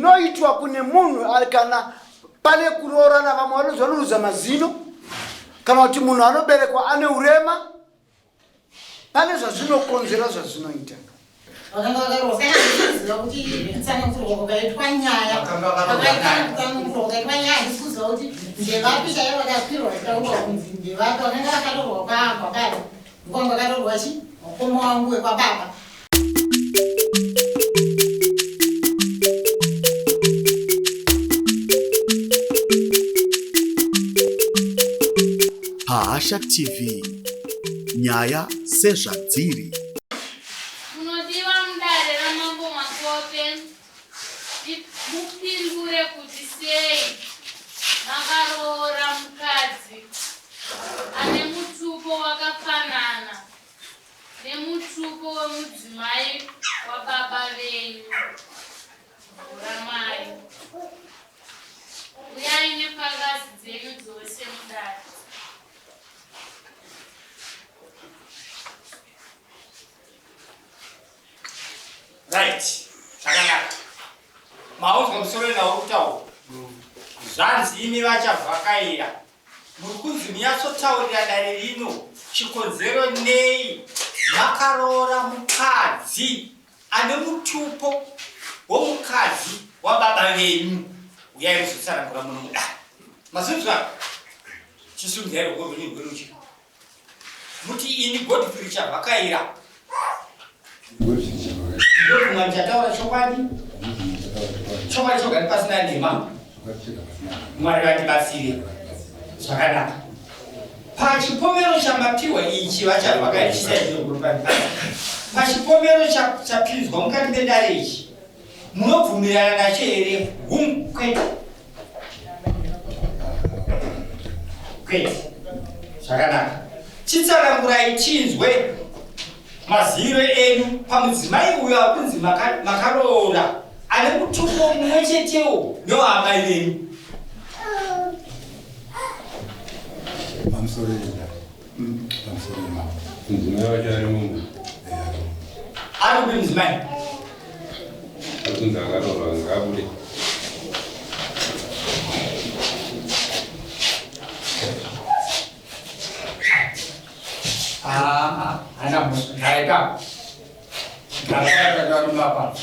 zvinoitwa kune munhu kana pane kuroorana vamwe vanozvanuruza mazino kana kuti munhu anoberekwa ane urema pane zvazvinokonzera zvazvinoita. Bahasha TV, nyaya sezvadziri. Unodiwa mudare ramambo Makope mupindure kuti sei makaroora mukadzi ane mutupo wakafanana nemutupo wemudzimai wababa venyu ramai. Uyai nepakazi dzenyu dzose mudare. Right. Chakanaka. Maunzwa musoro nawo zvanzi imi vachavhakaira. Muri kunzi munyatsotaurira dare rino chikonzero nei makaroora mukadzi ane mutupo womukadzi wababa venyu. Uyai muzotsanangura muno mudare. Mazvinzwa chisungero rwenyu rweruchi. Muti ini Godfrey chavhakaira. Ndokumwa chataura chokwadi. Chokwadi chogari pasina nhema. Mwari vatibatsire. Zvakanaka. Pachipomero chamapiwa ichi vachavhakaira chisaizvogurupani. Pachipomero chapinzwa mukati medare ichi munobvumirana nacho here? Kwete. Kwete. Zvakanaka. Chitsanangurai chinzwe maziro enu pamudzimai uyo akunzi makaroora ane mutupo mumwe chetewo newamai venyu. Mudzimai wacho ari munhu. Ari kupi mudzimai? Akunzi akaroora ngabude. Hana musu ndaika. Ndaika ndo mapa.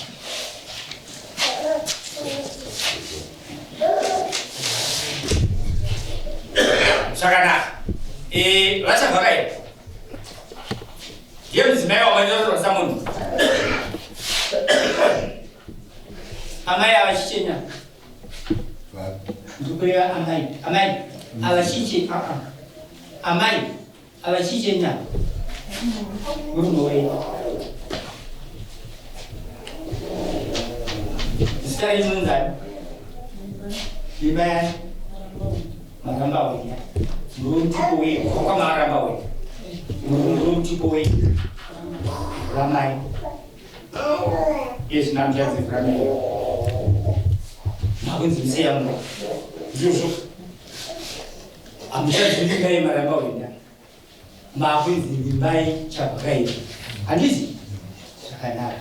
Sakanaka. Vachavhakaira. Ndiye mudzimai wamanyoro samunhu. Amai avachichenya. Ndikureva amai avachiche amai avachichenya. Zita renyu ndani? Imai maramba wenyu. Murutupo wenyu. Kwa maramba wenyu. Murutupo wenyu. Ramai. Yes, namjazi ramai. Makunzi mzee yangu. Jojo. Amjazi mzee maramba wenyu. Makunzi mzee chavhakaira. Handizi? Zvakanaka.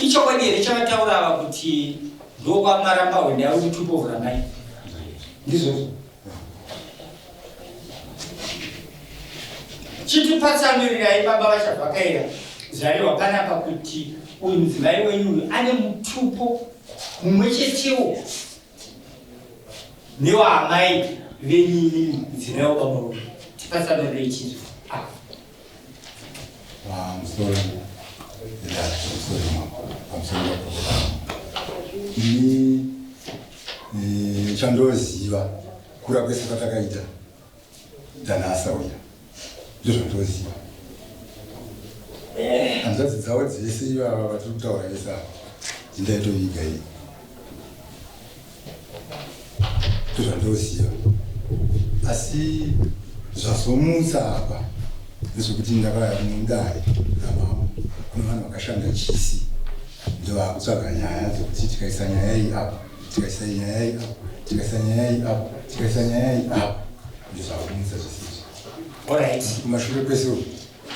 Ichokwadi here chavataura ava kuti ndokwamaramba wende ari mutupo vhuramai. Ndizvo. Chitipatsanurirai baba vachavhakaira. Zvarehwa panapa kuti uyu mudzimai wenyu uyu ane mutupo mumwe chetewo newamai venyu mudzimai wababa wenyu. Tipatsanurirei chizvo. Ni chandoziva kura kwese kwatakaita danhasa uya ndozvandoziva. Hanzvadzi dzavo dzese ivava vatiri kutaura vese ava dzindaitoviga iyi ndozvandoziva. Asi zvazomutsa apa ndezvekuti ndakaya mudare ramambo kune vanhu vakashanda chisi ndovakutsvaga nyaya dzokuti tikaisa nyaya iyi apa tikaisa nyaya iyi apa tikaisa nyaya iyi apa tikaisa nyaya iyi apa ndozvakumutsa zvisizvo. Kumashure kwese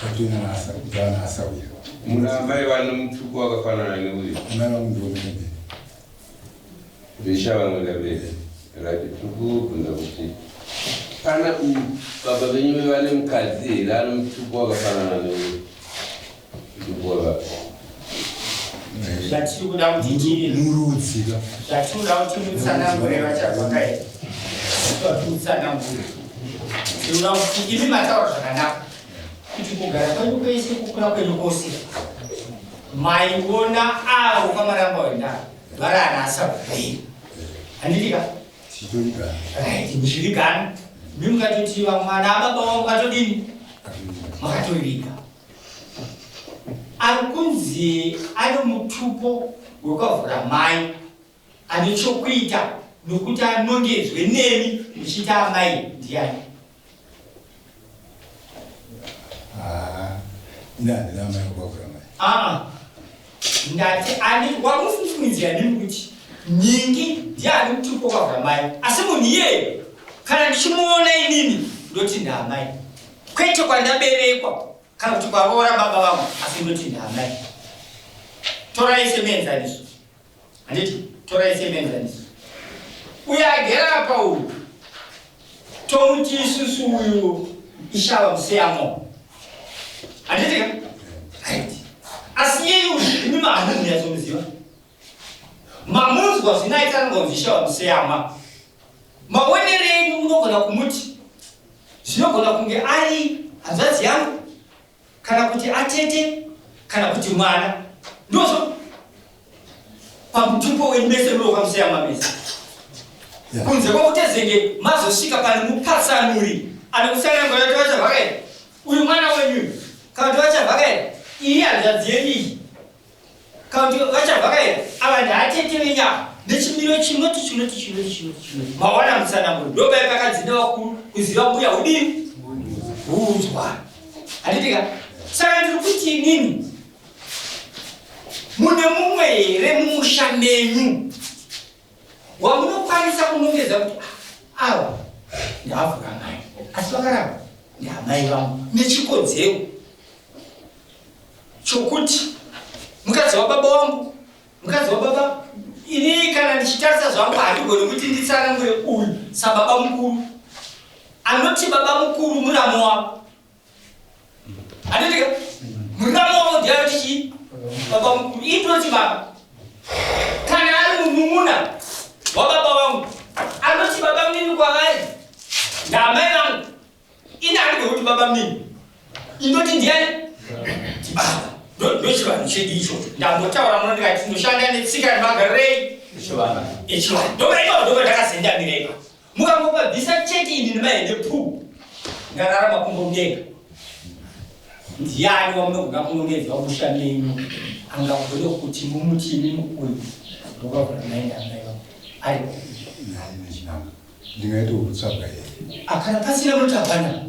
tatoina nasa uya. Muna amai vane mutupo wakafanana neuyu. Amai vangu ndiwo mene. Vishava ngolabele. Rati tuku kuna kuti. Kana baba venyu vale mkazi la mtupu wakafana na nini. Mtupu waka. Zati kuda mtijiri. Murudzika. Zati kuda mtijiri ngore vachavakaira. Tutsana ngore. Tuna mtijiri mataura zvakanaka. Kuti kugara kwenyu kwese kukura kwenyu kose. Maiona avo kamaramba wenda. Varana asabhai. Handika? Chitorika. Right, mushirikana. Mimukatoti vamwana baba vangu mukatodini? Makatorika. Arikunzi ane mutupo wakavhura mai ane chokuita nokuti anongedzwe nemi muchiita amai ndiani? Ndandina mai wakavhura mai. Ndati ani wamufungidzira nemi kuti nyingi ndiani mutupo wakavhura mai asi munhu iyeye kana ndichimuona inini ndoti ndaamai kwete kwandaberekwa kana kuti kwaroora baba vangu asi ndoti ndaamai. Torai semenzaniso handiti torai semenzaniso uyo agera apa uyu tomuti isusu uyu ishava museyamo handitika right asi yeyu imi mamunhu yazomuziva mamunzwa zvinaitanonzi ishava museyama maonereni munogona kumuti zvinogona kunge ari hanzvadzi yangu kana kuti atete kana kuti mwana ndozvo pamutupo wenyu mese munokamuseyama mese kunze kwakutezenge mazosvika pane mupatsanuri ane kusanangana kuti vachavhakaira uyu mwana wenyu kana kuti vachavhakaira iyi hanzvadzi yenyu iyi kana kuti vachavhakaira ava ndaatete venyama nechimiro chinoti mawana musananguri ndobai pakadzina vakuru kuziva mbuya udini unzwa handitika. Saka ndiri kuti inini mune mumwe here mumusha menyu wamunokwanisa kunongedza kuti ava ndavhura mai asi vakaramba ndaamai vangu nechikodzero chokuti mukadzi wababa wangu mukadzi wababa ini kana ndichitarisa zvangu handigoni kuti nditsanangure uyu sababa mukuru anoti baba mukuru muramo wavo handitika muramo wavo ndianoti chii baba mukuru indoti baba kana ari munun'una wababa vangu anoti baba mnini kwavari ndaamai vangu ini handigoni kuti baba mnini indoti ndiani tibaba ndochivanhu chedu icho ndambotaura muno ndikati tinoshanda netsika nemagarei echivanhu ndovaitao ndakazendamiraipa mukangobvisa cheti ini nemaende pu ndararama kungomudenga ndiani wamunogona kunongedza musha menyu angagone kuti mumutini uyu ndokavhura maenda amaiva ari ndingaitokutsvaga here akana pasina munotabhana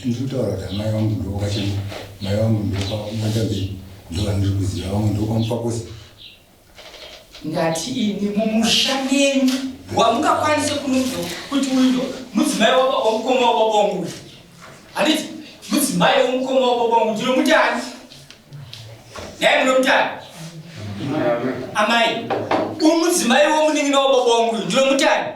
ndikutaura kuti amai vangu ndokachena mai vangu ndokwamandambei ndovaniri kuziva vangu ndokwamupakosi ndati ini mumusha menyu wamungakwanise kunonzwa kuti uyu mudzimai wamukoma wababongu handiti mudzimai wamukoma wababongu ndinomutani nai munomutani amai umudzimai womunin'ina wababongu ndinomutani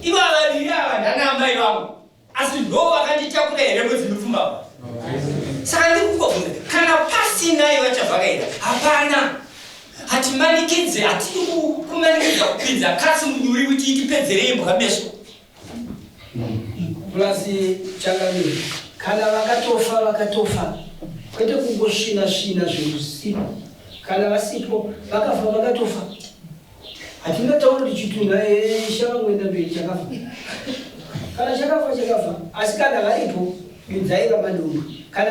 ivavaviri ava ndana amai vangu asi ndo vakanditakura here mwedzinopfumbava saka ndikungobvunza kana pasinai vachavhakaira hapana hatimanikidze hatiri kumanikidza kupinza kasi munyuri kuti itipedzerei mbuka meso plasi changamiri kana vakatofa kwete kungosvina zveusiku kana vasipo vakafa vakatofa hatingataura kuti chitunha chavamwenda mberi chakafa kana chakafa asi kana varipo enzaiva madumbu kana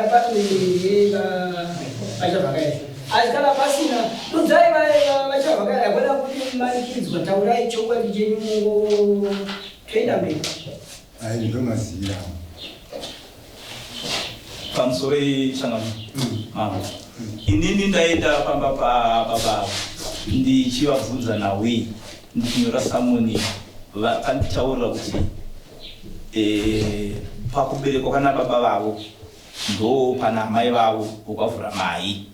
vachavhakaira asi kana pasina dudzai vachavhakaira hakweda kuti manikidzwa taurai chokwadi chenyu toenda mberi ai ndomazivira pamusoro echangamiri inini ndaenda pamba pababa ndichivabvunza nawe ndichinyora samoni vakanditaurira kuti pakuberekwa kana baba vavo ndo pana mai vavo ukavhura mai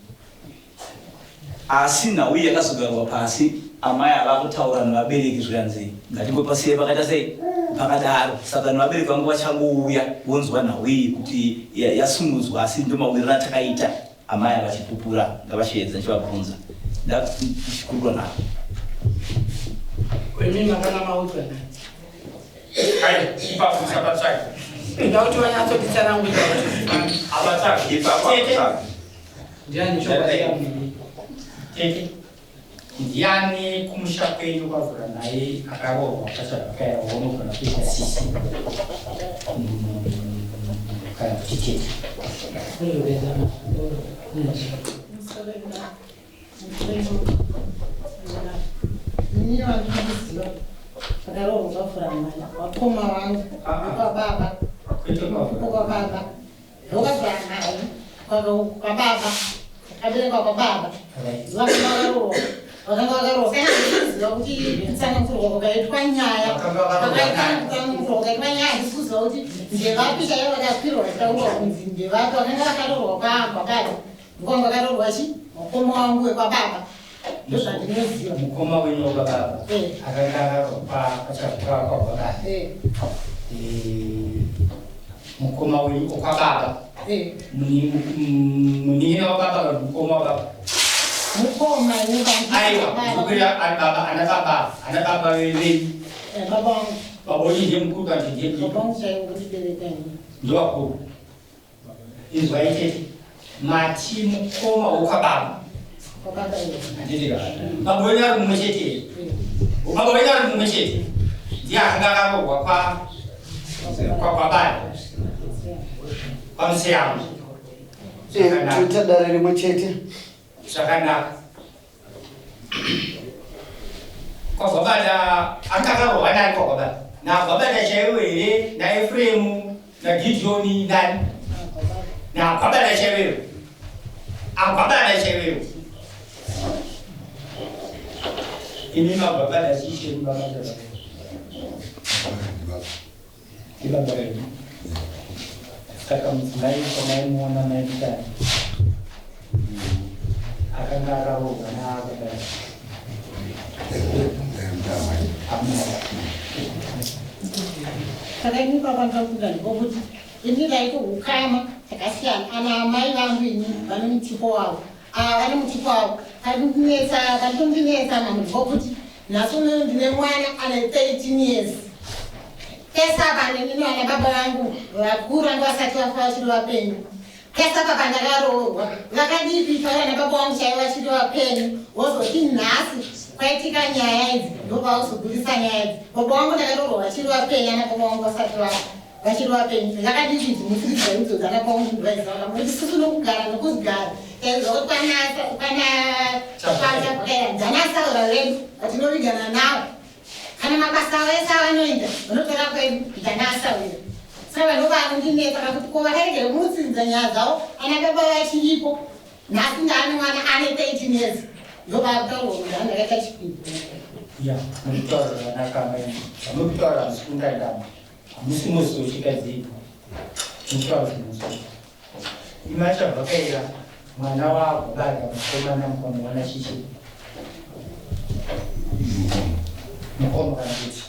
asi nawi yakasuka pasi amaya akakutaura nevabereki zvikanzi ngatingopasiye pakaita sei pakadaro saka nevabereki vangu vachangouya vonzwa nawi kuti yasumudzwa asi ndo mawiriro atakaita amaya vachipupura ngavachiedza nchivabvunza ndichikurwa navo Wenini makana mautwa na. ipapo sabatsai Ndauti wanyaso tisana ngwe. abatsai ipapo Ndiani choka ya mimi. tete ndiani kumusha kwenyu kwavhura naye akarohwa pachakaya waunogona kuita sisi kana kuti tete Wakoma wangu kwa baba kwa baba kwa baba kabila kwa baba wakamaroho wakamaroho kana kuti sana mfuro kaitwa nyaya akaita mfuro kaitwa nyaya disuza kuti ndevapisha yava kapiro tauro kunzi ndevatu vanenge vakarohwa kwa baba ngonga karohwa chi wakoma wangu kwa baba ndozvandinoziva mukoma wenyu wababa akanga akarohwa pachakura kwa baba mukoma wenyu okwababa muningina wababa mukoma wababa mukoma aiwa mukuya ana baba wewe babonyi ndiye mkuru kanti ndiye ndowako izwa itete mati mukoma wokwababa babonyi ari mumwe chete babonyi ari mumwe chete ndiye akanga akarohwa kwa baba pamusiyamo tuita dare rimwe chete zvakanaka kwagwabada akakarohwa nani kwagwabada nagwabada chaiwo here naefuremu nagidhoni nani nagwabada chaiwewo agwabada chaiwewo imi magwabada chiisheni babada ibaba renyu saka mudzimai kwamaimuona maitani akanga akarohwa naakadai saka ini papandakuda ndikokuti ini ndaito ukama takasiyana ana amai vangu ini vane mutipo wavo vane mutipo wavo kanditondinetsa mamwe ndikokuti nhasi unono ndine mwana ane 13 years pesapa nenini vana baba vangu vakuru vangu vasati vafa vachiri vapenyu pesapa ndakarohwa vakadipipa vana baba vangu chaivo vachiri vapenyu wozoti nhasi kwaitika nyaya idzi ndopavazogurisa nyaya idzi baba vangu ndakarohwa vachiri vapenyu ana baba vangu vasati vachiri vapenyu zvakadii dzimusiridza idzo dzana pangu ndivaiziva kuti sisi nokugara nokuzigara ezokuti kana dzanasaura redu vatinopigana navo kana mabasa avo ese avanoita vanotora kwedu dzanasaura saka vanovanondinetsa kakuti ko vakaregere kumutsiridza nyaya dzavo ana baba vachiripo nhasi ndaane mwana ane 13 years ndovakutaurwa kuti andakaita chipiri ya mukutaura zvakanaka mai amukutaura musikungaidama hamusi muzosvikadzipo mukutaura zvimuso imachabvakaira mwana waagobada mukomana mukamuona chichi mukoma kana kuti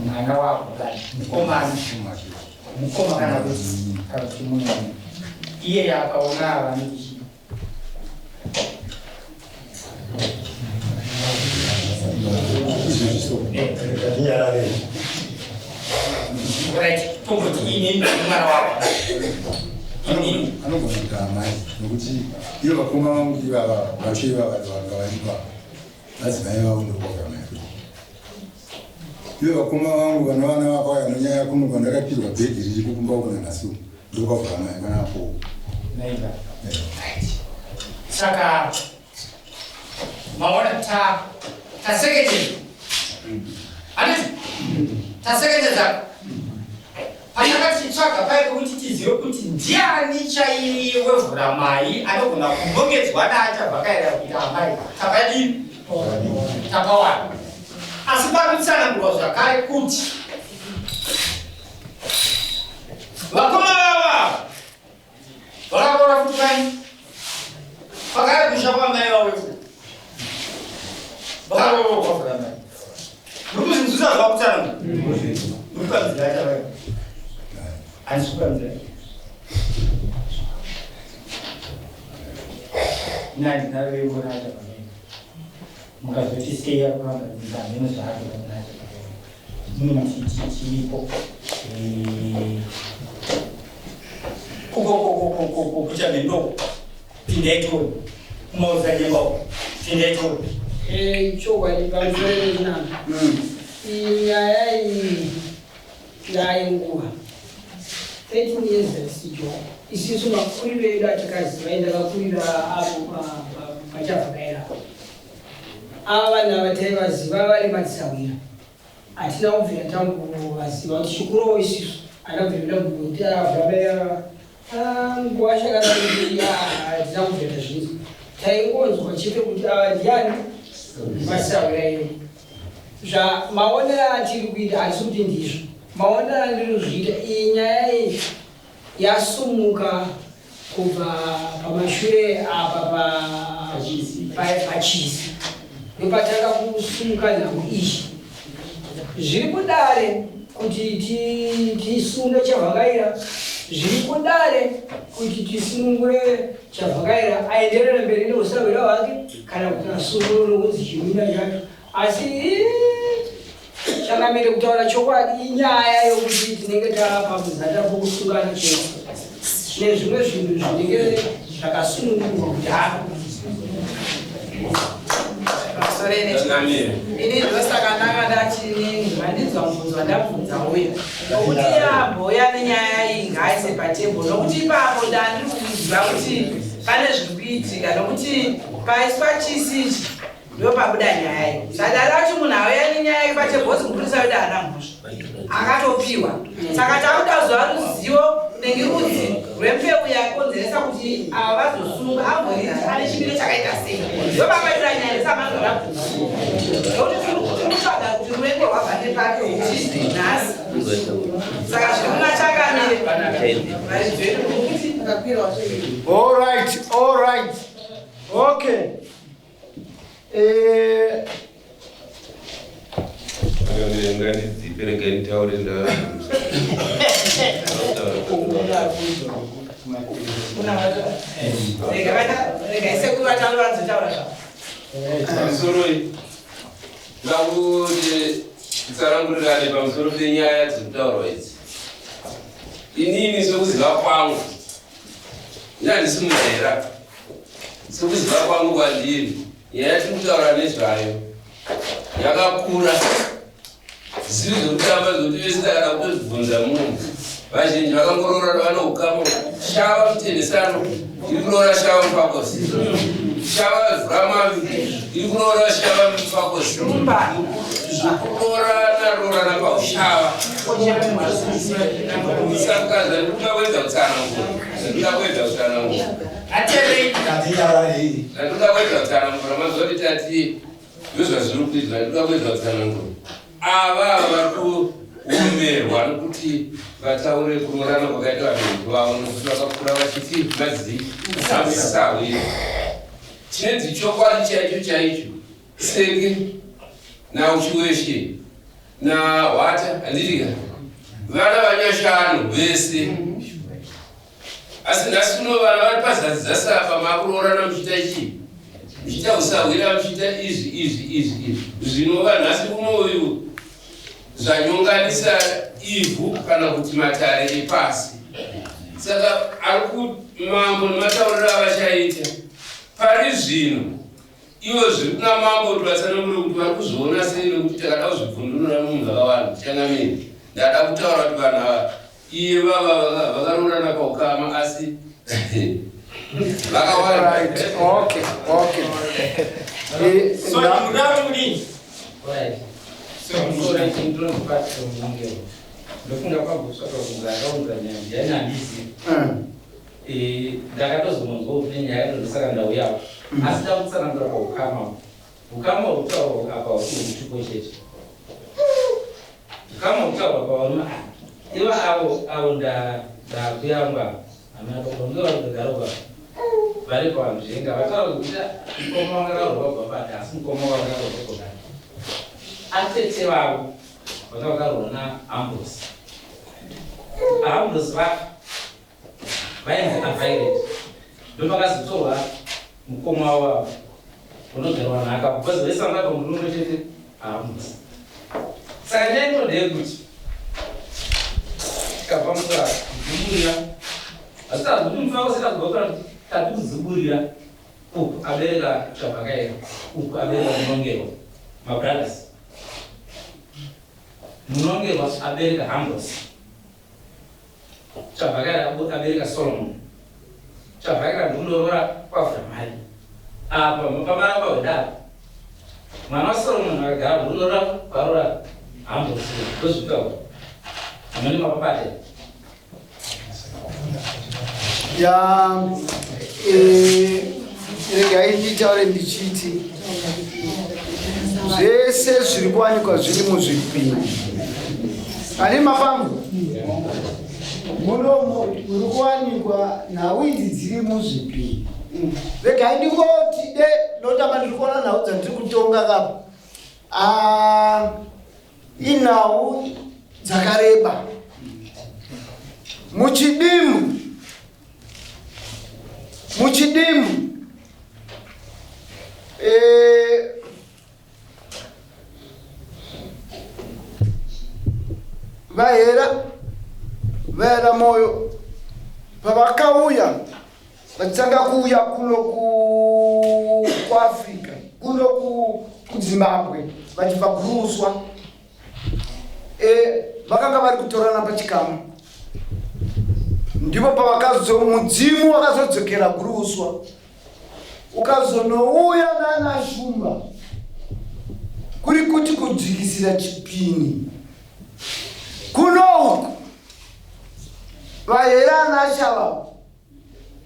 mwana waagobada mukoma kana kuti munhu iye akaona avanoichi anogona kuti amai nokuti ivo vakoma vangu ivava vachiva vanga varipa madzimai vavo ndokwagama ivo vakoma vangu vana vana vakauya nonyaya kunogona ndakapirwa bhedhi riripo kumba kuna nhasi ndokwagama kanapo saka maona taseketeza anditi taseketeza patakatitsvaga paipo kuti tizive kuti ndiani chaiwevhura mai anogona kubongedzwa naachabvakaira kuita amai takadini takawana asi parikutsanangurwa zvakare kuti vakoma vava vakaora futi kai Pakai bisa apa mai wawe. Bawa kau mai. Belum susah kau jalan. Bukan belajar wawe. Ansukan belajar. Nanti nawe bukan aja wawe. Muka jadi saya pernah berbicara dengan sahabat dan aja. Minum cici kok. Kok jangan dong. Pinetro, mau saja mau pinetro. Coba di bangsa nana. Iya yang gua. Itu ni sih isi semua kuliah dah cakap sebenarnya dah kuliah apa macam apa. Awal nama teba siapa ni macam ni. Atina uvira tangu wasiwa shukuru isi ana vile buta babaya ngwasha kana ya zangu vile shizu taingo nzokachite kuti avadiani masaurayo zva maonera atiri kuita hatisi kuti ndizvo maonera andiri kuzviita iyi nyaya iyi yasumuka kubva pamashure apa pachisi ndopatanga kusumuka nhango izvi zviri kudare kuti tisunge chavhakaira zviri kudare kuti tisunungure chavhakaira aenderere mberi neusavira hwake kana kuti asungure nokunzi chimina chacho asi chakamere kutaura chokwadi inyaya yokuti tinenge tapamuzata pokusungana chete nezvimwe zvinhu zvinenge zvakasunungurwa kudhara ini ndosaka ndakadachini handinzwa mubvunzo wandabvunza uya nokuti yamboya nenyaya iyi ngaise patebho nokuti ipapo ndandiri kuziva kuti pane zviri kuitika nokuti paiswa chisichi ndopabuda nyaya iyi zvadaro kuti munhu auya nenyaya iyi patebho ozingurisa kuti haana mhosva akatopiwa saka takuda kuziva ruzivo nengirudzi rwembeu yakonzeresa kuti ava vazosunga ambori ane chimiro chakaita sei ndopapaitira nyaya yesamanzorabvunza nokuti tinotsvaga kuti ruvengo rwabva nepake kuti nhasi saka zviruna chakamire all right okay tsarangurirane pamusoro penyaya dzekutaurwa idzi inini sokuziva kwangu handisi muzera sokuziva kwangu kwandiri nyaya tiri kutaura nezvayo yakakura ziri zvokutamba zvokuti vese takada kutozibvunza munhu vazhinji vakangorora vanoukama shava mutendesano iri kuroora shava mupakosi shava vhuramavi iri kuroora shava mupakosi zvokurorana paushava sakaza ndikungawedza kutsanangura ndikungawedza kutsanangura mazuva kuti tati ndozvazviri kuitwa ndikungawedza kutsanangura ava vari kuomberwa nokuti vataure kurorana kwakaita vabereki vavo nokuti vakakura vachiti mazisawe chinenzi chokwadi chaicho chaicho senge nauchi weshe nahwata handirika vana vanyashanu vese asi nhasi kuno vana vari pazasi zasapa makurorana muchita chii muchita usahwira muchita izvi zvinova nhasi kunoyu zvanyonganisa ivhu kana kuti matare epasi saka ari kumambo nematauriro avachaita pari zvino ivo zviri kuna mambo kuti vatsanangure kuti vari kuzviona sei nokuti takada kuzvibvundurira munhu vakawanda changamiri ndada kutaura kuti vanhu ava iye vava vakarorana paukama asi vakawanda ndofunga kwagosvaka kuzakaunza nyaya ndianandisi ndakatozononzwa kuti nyaya ndosaka ndauyawo asi ndakutsanangura paukama ukama hutaurwa apa usine mutuko chete ukama hutaurwa pavanoma iva avo ndakuyangwa amaaonge varikugara vari pamzvenga vataura kuti mukoma wakarohwa baba asi mukoma wakarohwa kodani atete vavo vakarohwa naAmbrose. Ambrose vainzi availet ndopakazotorwa mukoma wavo unogarwa nhaka because vesanga pamurungu chete Ambrose. Saka ndainodei kuti tikabva mukadziburira asi tazokuti mufaka usikazogokana tati kudziburira uku abereka Chavhakaira uku abereka Munongerwa mabrothers. Munongerwa abereka Ambrose, Chavhakaira abereka Solomon. Chavhakaira ndikundorora kwaVhamai apa pamara pahwedapa mwana waSolomon akagara ndikundorora kwarora Ambrose ndozvikaura amene mapapate ya regai nditaure ndichiti zvese zviri kuwanikwa zviri muzvipinga ani mafambo munomo uri kuwanikwa nhau idzi dziri muzvipinga. Regai ndingoti de notama ndiri kuona nhau dzandiri kutonga kapa inhau dzakareba muchidimbu vahera moyo pavakauya vachitanga kuuya kuno kuAfrica kuno kuZimbabwe vachibva kuruswa vakanga vari kutorana pachikamu ndipo mudzimu wakazodzokera kuruswa ukazonouya nana Shumba kuri kuti kudzikisira chipini kuno uku vahera naShava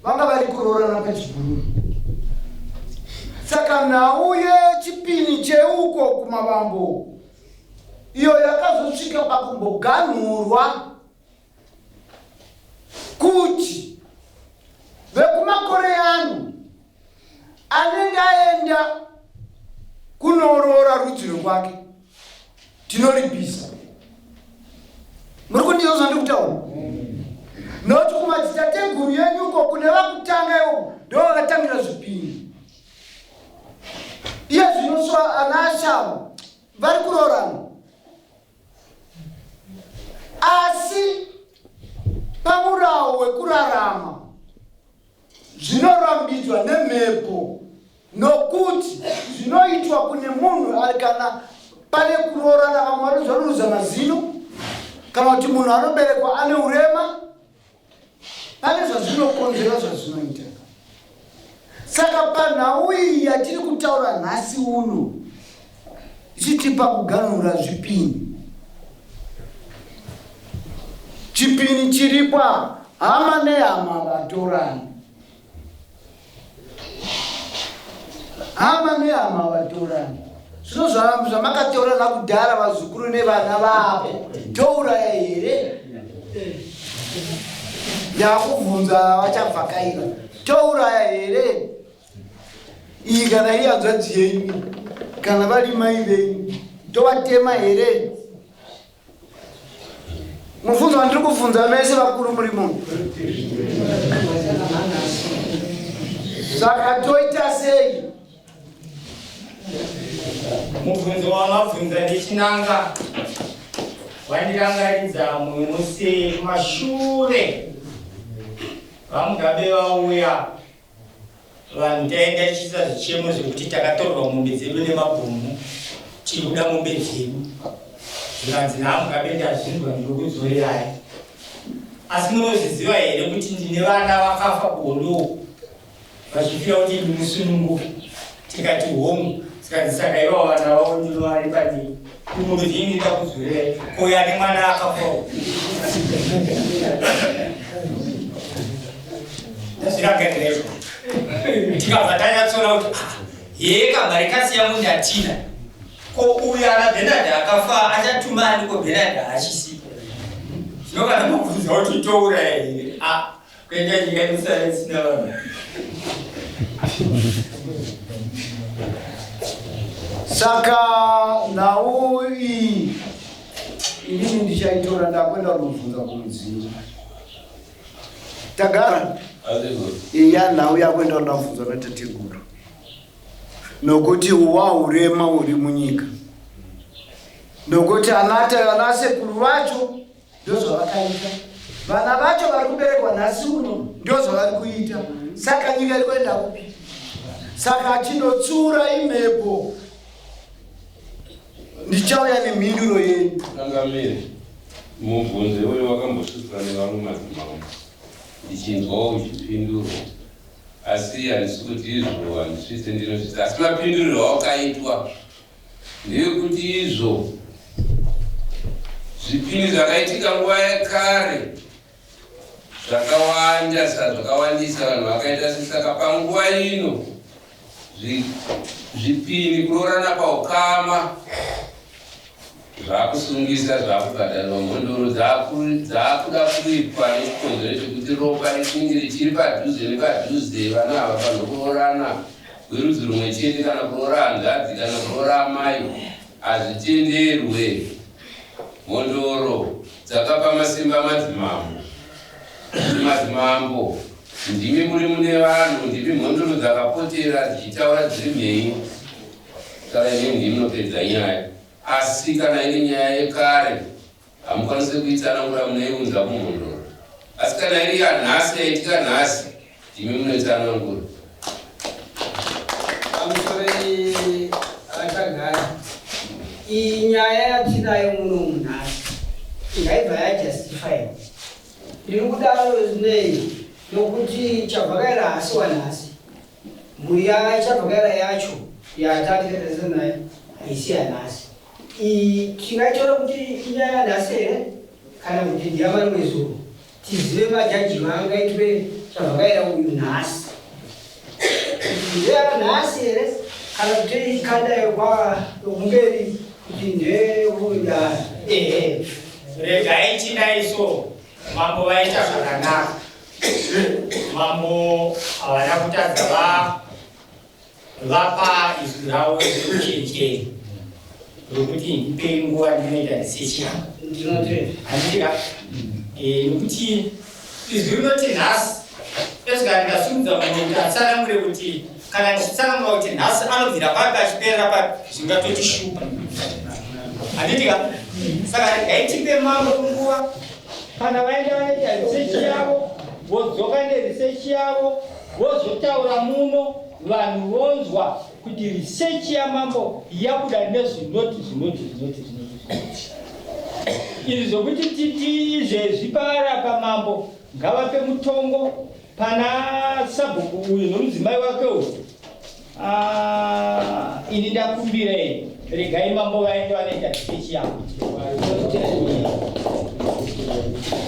vanga vari kurorana pachiguru. Saka nhau yechipini cheuko kumavambo iyo yakazosvika pakumboganhurwa kuti vekumakore ano anenge aenda kunorora rudzi rwake tinoripisa. Muri kundizo zvandiri kutaura noti kumadzitateguru yenyu uko kune vakutanga ivo ndivo vakatangira zvipini. Iye zvinoswa anaShava vari kurorana asi pamurawo wekurarama zvinorambidzwa nemhepo nokuti zvinoitwa kune munhu ari kana pane kurorana vamwe vanozvaruza mazino kana kuti munhu anoberekwa ane urema pane zvazvinokonzera zvazvinoita. Saka panhau iyi yatiri kutaura nhasi uno ichitipa kuganhura zvipini. Chipini chiripa hama nehama vatorana, hama nehama vatorana. Zvino zvamakatorana kudhara vazukuru nevana vavo touraya here? Yakubvunza vachavhakaira touraya here? Iyi kana iri hanzvadzi yenyu kana vari mai venyu tovatema here? Mubvunzo wandiri kubvunza mese vakuru muri munhu. Saka toita sei? Mubvunzo wamabvunza ndichinanga wandirangaridza mumwe musi kumashure vamugabe vauya vanhu taenda tichiita zvichemo zvekuti takatorwa mombe dzedu nemabhumu tiri kuda mombe dzedu zvikanzi namugabe ndazvinzwa ndokudzorerai. Asi munozviziva here kuti ndine vana vakafa bondo vachifira kuti ndimusununguke tikati homu zikanzi saka ivo vana vavo ndino vari padivi mombe dzenyu ndida kudzorerai koya nemwana akafawo ndazviranganirezvo tikabva tanyatsona kuti heye kamari kasiya munhu atina ko uyo ana Bernard akafa achatumani ko Bernard achisipa. Zvino kana mubvunza kuti touraya here Kwenda nyika isina vanhu. Saka nhau iyi inini ndichaitora ndakwenda kunobvunza kumudzimu. Tagara iya nhau yakwenda kundabvunza natateguru nokuti waurema uri munyika, nokuti ana sekuru vacho ndozvavakaita, vana vacho vari kuberekwa nhasi uno ndozvavari kuita. Saka nyika iri kuenda kupi? Saka chinotsura imhepo. Ndichauya nemhinduro yedu. Tangamiri mubvunze uyo wakambosvitswa nevamwe madzimambo ndichinzwawo uchipindurwa, asi handisi kuti izvo handisvitse ndinosvitsa, asi mapinduriro awakaitwa ndeyekuti izvo zvipindi zvakaitika nguva yekare zvakawanda zvakawandisa vanhu vakaita sesaka panguva ino zvipindi kuroorana paukama zvakusungisa zvakubhadharwa, mhondoro dzakuda kuitwa nechikonzero chekuti ropa richinge richiri padhuze nepadhuze vana ava panokuroorana kwerudzi rumwe chete, kana kuroora hanzvadzi kana kuroora amai hazvitenderwe. Mhondoro dzakapa masimba madzimambo, ndimi muri mune vanhu, ndimi mhondoro dzakapotera dzichitaura dziri mhei. Saka inini ndimi munopedza nyaya, asi kana iri nyaya yekare hamukwanisi kuitsanangura munoiunza kumhondoro, asi kana iri yanhasi yaitika nhasi ndimi munoitsanangura. Amusore akagara iyi nyaya yatinayo muno munhasi ingaibva yajustified. Ndiri kudaro zvinei nokuti chabvakaira hasi wanhasi mbuya chabvakaira yacho yatatirese nayo haisi yanhasi. Iyi tingaitora kuti inyaya yanhasi here kana kuti ndiyamarimwe zuva, tizive majaji vaangaitwe chabvakaira uyu nhasi ndeyanhasi here kana kuti ikanda yokumberi kuti ndeuya. Regai chinaiso mambo vaita zvakanaka, mambo havana kutadza vapa izwi ravo rekuchenjeri rokuti ndipei nguva ndinoita risechi handika, nokuti izwi rinoti nhasi esika ndikasimudza munhu kuti atsanangure kuti kana ndichitsanangura kuti nhasi anobvira papi achiperera papi zvingatochishupa handitika. Saka regaitipe mambo kunguva kana vaenda vanoita risechi yavo vodzoka nerisechi yavo vozotaura muno vanhu vonzwa kuti risechi yamambo yabuda nezvinoti izvi zvokuti titi izvezvi pavarapa mambo ngavape mutongo pana sabhuku uyu nomudzimai wake uyu. Ini ndakumbirei regai mambo vaende vanoita risechi yavo.